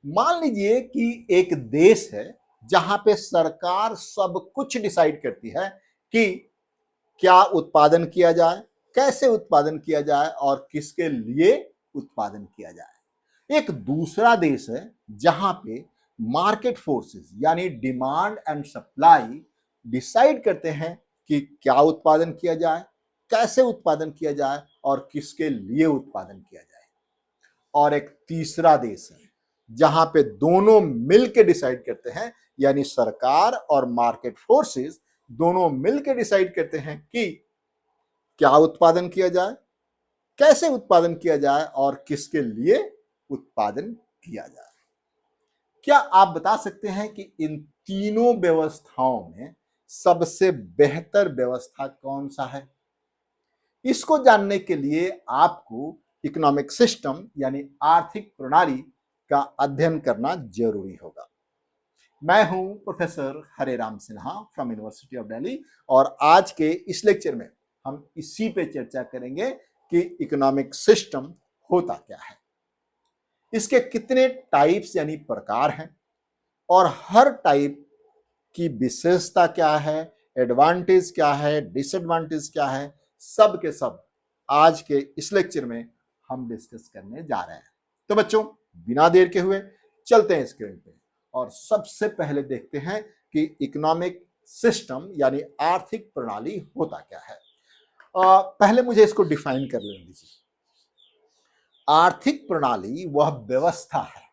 मान लीजिए कि एक देश है जहां पे सरकार सब कुछ डिसाइड करती है कि क्या उत्पादन किया जाए, कैसे उत्पादन किया जाए और किसके लिए उत्पादन किया जाए। एक दूसरा देश है जहां पे मार्केट फोर्सेस यानी डिमांड एंड सप्लाई डिसाइड करते हैं कि क्या उत्पादन किया जाए, कैसे उत्पादन किया जाए और किसके लिए उत्पादन किया जाए। और एक तीसरा देश है जहां पे दोनों मिलकर डिसाइड करते हैं, यानी सरकार और मार्केट फोर्सेस दोनों मिलकर डिसाइड करते हैं कि क्या उत्पादन किया जाए, कैसे उत्पादन किया जाए और किसके लिए उत्पादन किया जाए। क्या आप बता सकते हैं कि इन तीनों व्यवस्थाओं में सबसे बेहतर व्यवस्था कौन सा है? इसको जानने के लिए आपको इकोनॉमिक सिस्टम यानी आर्थिक प्रणाली का अध्ययन करना जरूरी होगा। मैं हूं professor Hareram Sinha from university of Delhi और आज के इस लेक्चर में हम इसी पे चर्चा करेंगे कि इकोनॉमिक सिस्टम होता क्या है, इसके कितने टाइप्स यानी प्रकार हैं और हर टाइप की विशेषता क्या है, एडवांटेज क्या है, डिसएडवांटेज क्या है, सब के सब आज के इस लेक्चर में हम डिस्कस करने जा रहे हैं। तो बच्चों, बिना देर के हुए चलते हैं स्क्रीन पे और सबसे पहले देखते हैं कि इकोनॉमिक सिस्टम यानी आर्थिक प्रणाली होता क्या है। पहले मुझे इसको डिफाइन कर लेने दीजिए। आर्थिक प्रणाली वह व्यवस्था है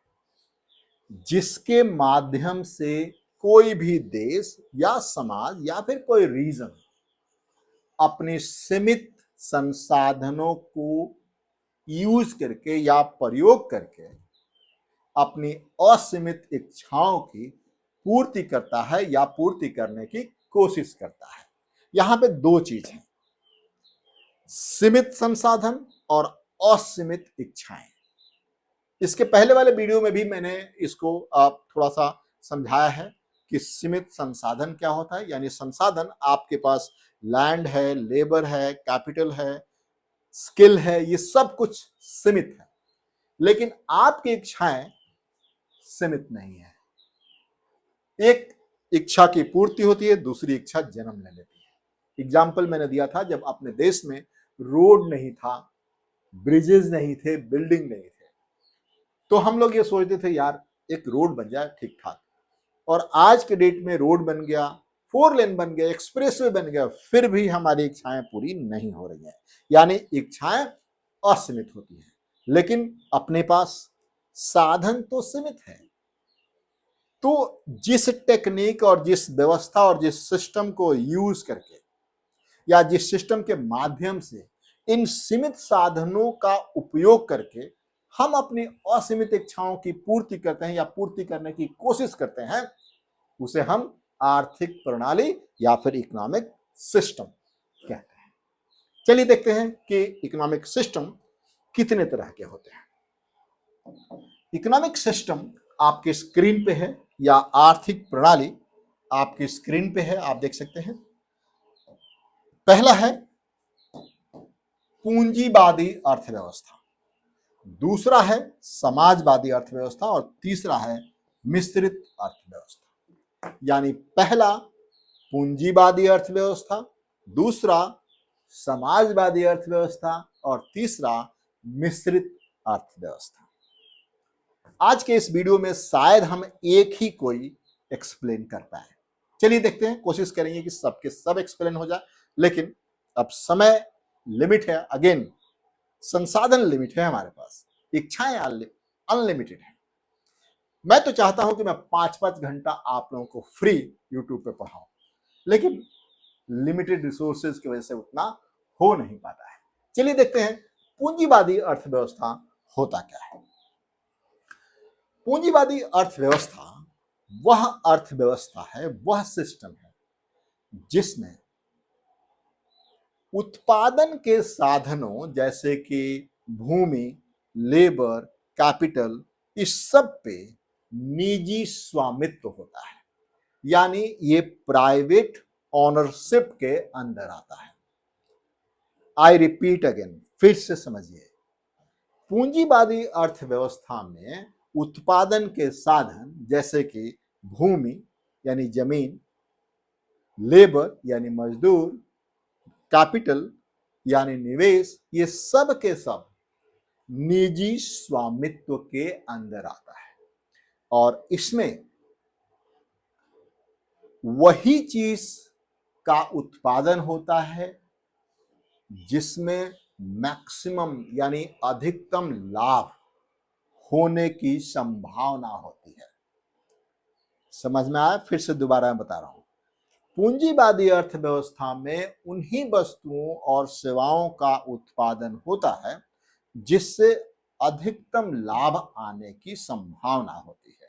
जिसके माध्यम से कोई भी देश या समाज या फिर कोई रीजन अपने सीमित संसाधनों को यूज करके या प्रयोग करके अपनी असीमित इच्छाओं की पूर्ति करता है या पूर्ति करने की कोशिश करता है। यहां पे दो चीज हैं, सीमित संसाधन और असीमित इच्छाएं। इसके पहले वाले वीडियो में भी मैंने इसको थोड़ा सा समझाया है कि सीमित संसाधन क्या होता है, यानी संसाधन आपके पास लैंड है, लेबर है, कैपिटल है, स्किल है, ये सब कुछ सीमित है, लेकिन आपकी इच्छाएं सीमित नहीं है। एक इच्छा की पूर्ति होती है, दूसरी इच्छा जन्म ले लेती है। एग्जाम्पल मैंने दिया था, जब अपने देश में रोड नहीं था, ब्रिजेस नहीं थे, बिल्डिंग नहीं थे, तो हम लोग ये सोचते थे यार एक रोड बन जाए ठीक ठाक, और आज के डेट में रोड बन गया, 4 लेन बन गया, एक्सप्रेसवे बन गया, फिर भी हमारी इच्छाएं पूरी नहीं हो रही हैं। यानी इच्छाएं असीमित होती हैं, लेकिन अपने पास साधन तो सीमित है। तो जिस टेक्निक और जिस व्यवस्था और जिस सिस्टम को यूज करके या जिस सिस्टम के माध्यम से इन सीमित साधनों का उपयोग करके हम अपनी असीमित इच्छाओं की पूर्ति करते हैं या पूर्ति करने की कोशिश करते हैं, उसे हम आर्थिक प्रणाली या फिर इकोनॉमिक सिस्टम कहते हैं। चलिए देखते हैं कि इकोनॉमिक सिस्टम कितने तरह के होते हैं। इकोनॉमिक सिस्टम आपके स्क्रीन पे है, या आर्थिक प्रणाली आपकी स्क्रीन पे है, आप देख सकते हैं। पहला है पूंजीवादी अर्थव्यवस्था, दूसरा है समाजवादी अर्थव्यवस्था और तीसरा है मिश्रित अर्थव्यवस्था। यानी पहला पूंजीवादी अर्थव्यवस्था, दूसरा समाजवादी अर्थव्यवस्था और तीसरा मिश्रित अर्थव्यवस्था। आज के इस वीडियो में शायद हम एक ही कोई एक्सप्लेन कर पाए। चलिए देखते हैं, कोशिश करेंगे कि सबके सब एक्सप्लेन हो जाए, लेकिन अब समय लिमिट है, अगेन संसाधन लिमिट है हमारे पास, इच्छाएं अनलिमिटेड है। मैं तो चाहता हूं कि मैं 5-5 घंटा आप लोगों को फ्री यूट्यूब पे पढ़ाऊं, लेकिन लिमिटेड रिसोर्सेज की वजह से उतना हो नहीं पाता है। चलिए देखते हैं पूंजीवादी अर्थव्यवस्था होता क्या है। पूंजीवादी अर्थव्यवस्था वह अर्थव्यवस्था है, वह सिस्टम है जिसमें उत्पादन के साधनों जैसे कि भूमि, लेबर, कैपिटल, इस सब पे निजी स्वामित्व होता है, यानी ये प्राइवेट ओनरशिप के अंदर आता है। आई रिपीट अगेन, फिर से समझिए, पूंजीवादी अर्थव्यवस्था में उत्पादन के साधन जैसे कि भूमि यानी जमीन, लेबर यानी मजदूर, कैपिटल यानी निवेश, ये सब के सब निजी स्वामित्व के अंदर आता है और इसमें वही चीज का उत्पादन होता है जिसमें मैक्सिमम यानी अधिकतम लाभ होने की संभावना होती है। समझ में आया? फिर से दोबारा मैं बता रहा हूं। पूंजीवादी अर्थव्यवस्था में उन्हीं वस्तुओं और सेवाओं का उत्पादन होता है जिससे अधिकतम लाभ आने की संभावना होती है।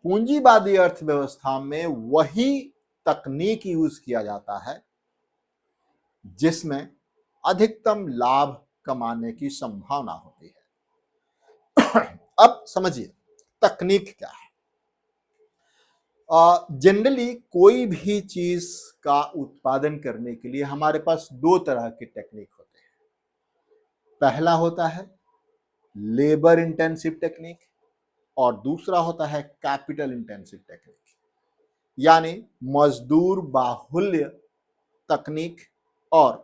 पूंजीवादी अर्थव्यवस्था में वही तकनीक यूज किया जाता है जिसमें अधिकतम लाभ कमाने की संभावना होती है। अब समझिए तकनीक क्या है। जनरली कोई भी चीज का उत्पादन करने के लिए हमारे पास दो तरह के टेक्निक होते हैं। पहला होता है लेबर इंटेंसिव टेक्निक और दूसरा होता है कैपिटल इंटेंसिव टेक्निक, यानी मजदूर बाहुल्य तकनीक और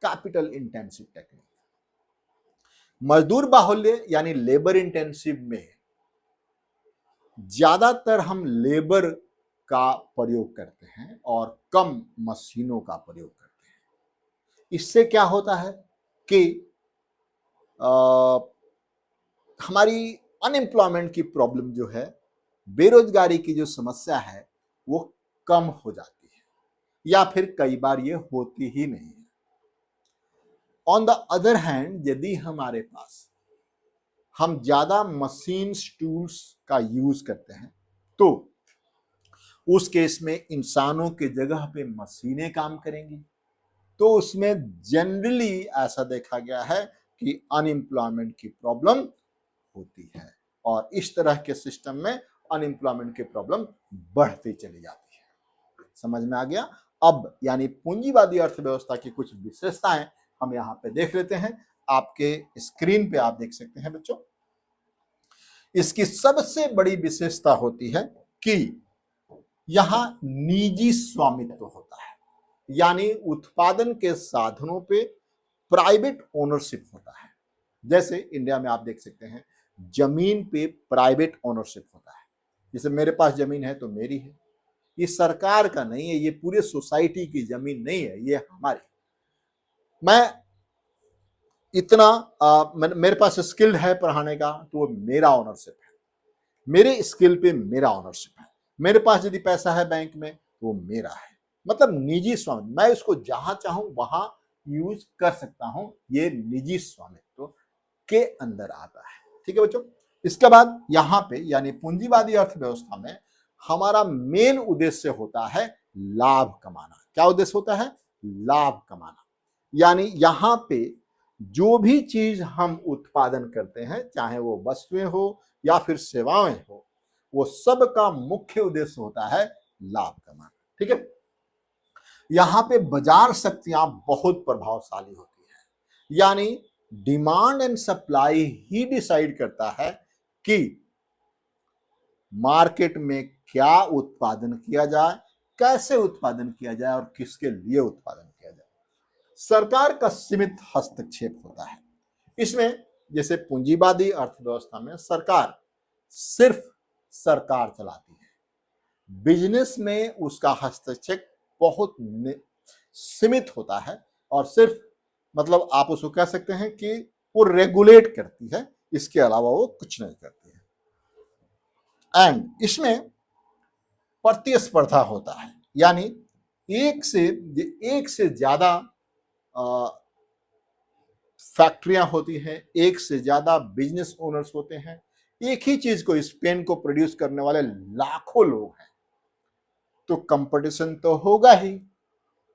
कैपिटल इंटेंसिव टेक्निक। मजदूर बाहुल्य यानी लेबर इंटेंसिव में ज्यादातर हम लेबर का प्रयोग करते हैं और कम मशीनों का प्रयोग करते हैं। इससे क्या होता है कि हमारी अनएम्प्लॉयमेंट की प्रॉब्लम जो है, बेरोजगारी की जो समस्या है वो कम हो जाती है या फिर कई बार ये होती ही नहीं है। ऑन द अदर हैंड यदि हमारे पास हम ज्यादा मशीन्स टूल्स का यूज करते हैं तो उस केस में इंसानों के जगह पे मशीनें काम करेंगी, तो उसमें जनरली ऐसा देखा गया है कि अनएम्प्लॉयमेंट की प्रॉब्लम होती है और इस तरह के सिस्टम में अनएम्प्लॉयमेंट की प्रॉब्लम बढ़ती चली जाती है। समझ में आ गया? अब यानी पूंजीवादी अर्थव्यवस्था की कुछ विशेषताएं हम यहां पे देख लेते हैं। आपके स्क्रीन पे आप देख सकते हैं बच्चों। इसकी सबसे बड़ी विशेषता होती है कि यहां निजी स्वामित्व होता है, यानी उत्पादन के साधनों पे प्राइवेट ओनरशिप होता है। जैसे इंडिया में आप देख सकते हैं जमीन पे प्राइवेट ओनरशिप होता है। जैसे मेरे पास जमीन है तो मेरी है, ये सरकार का नहीं है, ये पूरे सोसाइटी की जमीन नहीं है, ये हमारी। मैं इतना मेरे पास स्किल्ड है पढ़ाने का तो वो मेरा ओनरशिप है, मेरे स्किल पे मेरा ओनरशिप है। मेरे पास यदि पैसा है बैंक में तो वो मेरा है, मतलब निजी स्वामित्व। मैं इसको जहां चाहूं वहां यूज कर सकता हूं, ये निजी स्वामित्व के अंदर आता है। ठीक है बच्चों। इसके बाद यहां पे यानी पूंजीवादी अर्थव्यवस्था में हमारा मेन उद्देश्य होता है लाभ कमाना। क्या उद्देश्य होता है? लाभ कमाना। यानी यहां पे जो भी चीज हम उत्पादन करते हैं, चाहे वो वस्तुएं हो या फिर सेवाएं हो, वो सब का मुख्य उद्देश्य होता है लाभ कमाना। ठीक है। यहां पे बाजार शक्तियां बहुत प्रभावशाली होती है, यानी demand and supply he decide करता है कि मार्केट में क्या उत्पादन किया जाए, कैसे उत्पादन किया जाए और किसके लिए उत्पादन किया जाए। सरकार का सीमित हस्तक्षेप होता है इसमें। जैसे पूंजीवादी अर्थव्यवस्था में सरकार सिर्फ सरकार चलाती है, बिजनेस में उसका हस्तक्षेप बहुत सीमित होता है और सिर्फ मतलब आप उसको कह सकते हैं कि वो रेगुलेट करती है, इसके अलावा वो कुछ नहीं करती है। एंड इसमें प्रतिस्पर्धा होता है, यानी एक से ज्यादा फैक्ट्रियां होती हैं, एक से ज्यादा बिजनेस ओनर्स होते हैं। एक ही चीज को, इस पेन को प्रोड्यूस करने वाले लाखों लोग हैं, तो कंपटीशन तो होगा ही।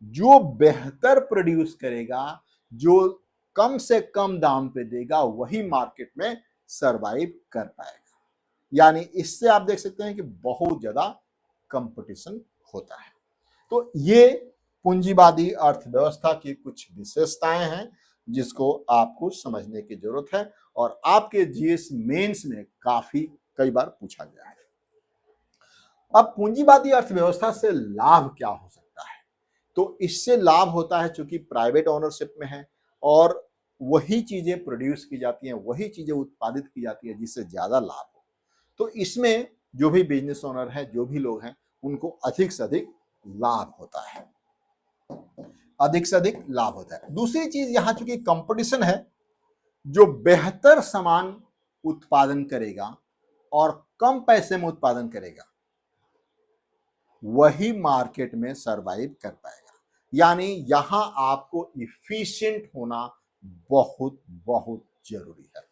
जो बेहतर प्रोड्यूस करेगा, जो कम से कम दाम पे देगा, वही मार्केट में सरवाइव कर पाएगा। यानी इससे आप देख सकते हैं कि बहुत ज्यादा कंपटीशन होता है। तो ये पूंजीवादी अर्थव्यवस्था की कुछ विशेषताएं हैं जिसको आपको समझने की जरूरत है और आपके जीएस मेंस में काफी कई बार पूछा गया है। अब पूंजीवादी अर्थव्यवस्था से लाभ क्या हो सकता है? तो इससे लाभ होता है चूंकि प्राइवेट ओनरशिप में है और वही चीजें प्रोड्यूस की जाती हैं, वही चीजें उत्पादित की जाती है जिससे ज्यादा लाभ हो। तो इसमें जो भी बिजनेस ओनर है, जो भी लोग हैं, उनको अधिक से अधिक लाभ होता है, अधिक से अधिक लाभ होता है। दूसरी चीज, यहां चूंकि कंपटीशन है, जो बेहतर सामान उत्पादन करेगा और कम पैसे में उत्पादन करेगा वही मार्केट में सरवाइव कर पाएगा। यानी यहां आपको इफिशिएंट होना बहुत बहुत जरूरी है।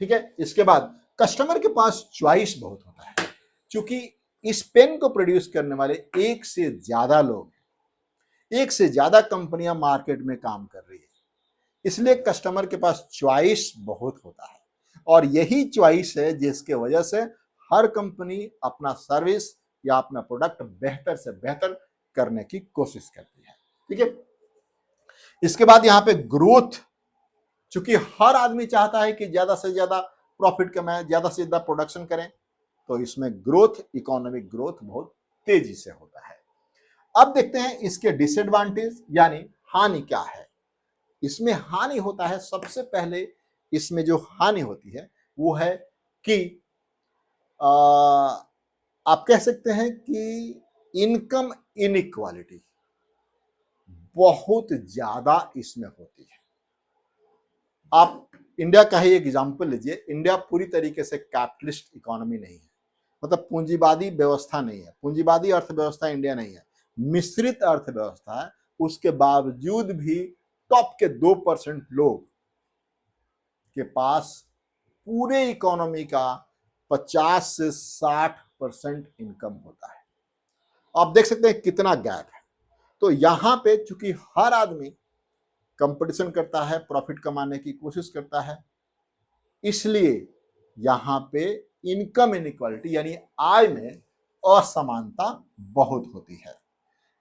ठीक है। इसके बाद कस्टमर के पास चॉइस बहुत होता है, क्योंकि इस पेन को प्रोड्यूस करने वाले एक से ज्यादा लोग, एक से ज्यादा कंपनियां मार्केट में काम कर रही है, इसलिए कस्टमर के पास चॉइस बहुत होता है और यही चॉइस है जिसके वजह से हर कंपनी अपना सर्विस या अपना प्रोडक्ट बेहतर से बेहतर करने की कोशिश करती है। ठीक है। इसके बाद यहां पे ग्रोथ, चूंकि हर आदमी चाहता है कि ज्यादा से ज्यादा प्रॉफिट कमाए, ज्यादा से ज्यादा प्रोडक्शन करें, तो इसमें ग्रोथ, इकोनॉमिक ग्रोथ बहुत तेजी से होता है। अब देखते हैं इसके डिसएडवांटेज यानी हानि क्या है। इसमें हानि होता है, सबसे पहले इसमें जो हानि होती है वो है कि आप कह सकते हैं कि इनकम इनइक्वालिटी बहुत ज्यादा इसमें होती है। आप इंडिया का ही एग्जांपल लीजिए। इंडिया पूरी तरीके से कैपिटलिस्ट इकोनॉमी नहीं है, मतलब पूंजीवादी व्यवस्था नहीं है, पूंजीवादी अर्थव्यवस्था इंडिया नहीं है, मिश्रित अर्थव्यवस्था है। उसके बावजूद भी टॉप के 2% लोग के पास पूरे इकोनॉमी का 50 से 60% इनकम होता है। आप देख सकते हैं कितना गैप है। तो यहां पे चूंकि हर आदमी कंपटीशन करता है, प्रॉफिट कमाने की कोशिश करता है, इसलिए यहां पे इनकम इनइक्वालिटी यानी आय में असमानता बहुत होती है।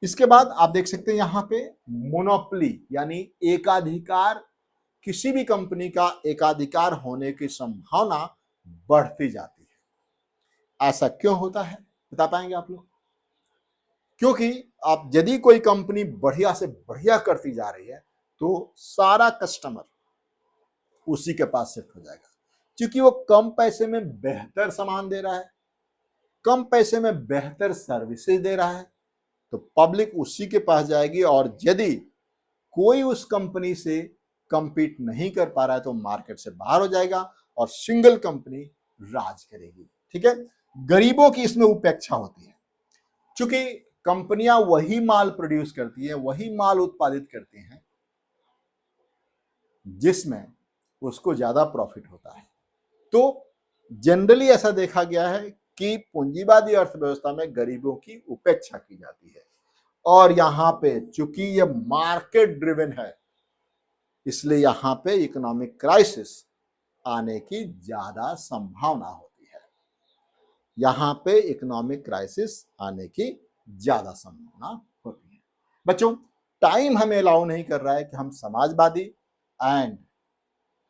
इसके बाद आप देख सकते हैं यहां पे मोनोपोली यानी एकाधिकार, किसी भी कंपनी का एकाधिकार होने की संभावना बढ़ती जाती है। ऐसा क्यों होता है बता पाएंगे आप लोग? क्योंकि आप यदि कोई कंपनी बढ़िया से बढ़िया करती जा रही है तो सारा कस्टमर उसी के पास शिफ्ट हो जाएगा, क्योंकि वो कम पैसे में बेहतर सामान दे रहा है, कम पैसे में बेहतर सर्विसेज दे रहा है, तो पब्लिक उसी के पास जाएगी। और यदि कोई उस कंपनी से कंपीट नहीं कर पा रहा है तो मार्केट से बाहर हो जाएगा और सिंगल कंपनी राज करेगी। ठीक है। गरीबों की इसमें उपेक्षा होती है, क्योंकि कंपनियां वही माल प्रोड्यूस करती हैं, वही माल उत्पादित करती हैं जिसमें उसको ज्यादा प्रॉफिट होता है। तो जनरली ऐसा देखा गया है कि पूंजीवादी अर्थव्यवस्था में गरीबों की उपेक्षा की जाती है और यहां पे चूंकि ये मार्केट ड्रिवन है, इसलिए यहां पे इकोनॉमिक क्राइसिस आने की ज्यादा संभावना होती है। यहां पे इकोनॉमिक क्राइसिस आने की ज्यादा संभावना होती है। बच्चों, टाइम हमें अलाउ नहीं कर रहा है कि हम समाजवादी एंड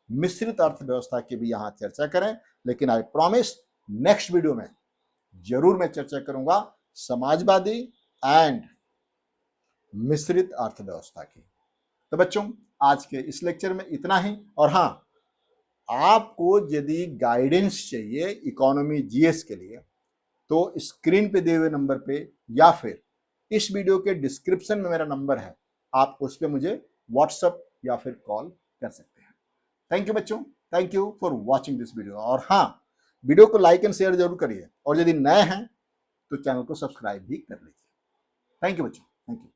मिश्रित अर्थव्यवस्था की भी यहां चर्चा करें, लेकिन आई प्रॉमिस नेक्स्ट वीडियो में जरूर मैं चर्चा करूंगा समाजवादी एंड मिश्रित अर्थव्यवस्था की। तो बच्चों, आज के इस लेक्चर में इतना ही। और हां, आपको यदि गाइडेंस चाहिए इकोनॉमी जीएस के लिए तो स्क्रीन पे दिए हुए नंबर पे या फिर इस वीडियो के डिस्क्रिप्शन में मेरा नंबर है, आप उस पर मुझे व्हाट्सएप या फिर कॉल कर सकते हैं। थैंक यू बच्चों, thank you for watching this video. और हाँ, वीडियो को लाइक एंड शेयर जरूर करिए और यदि नए हैं तो चैनल को सब्सक्राइब भी कर लीजिए। थैंक यू बच्चों, थैंक यू।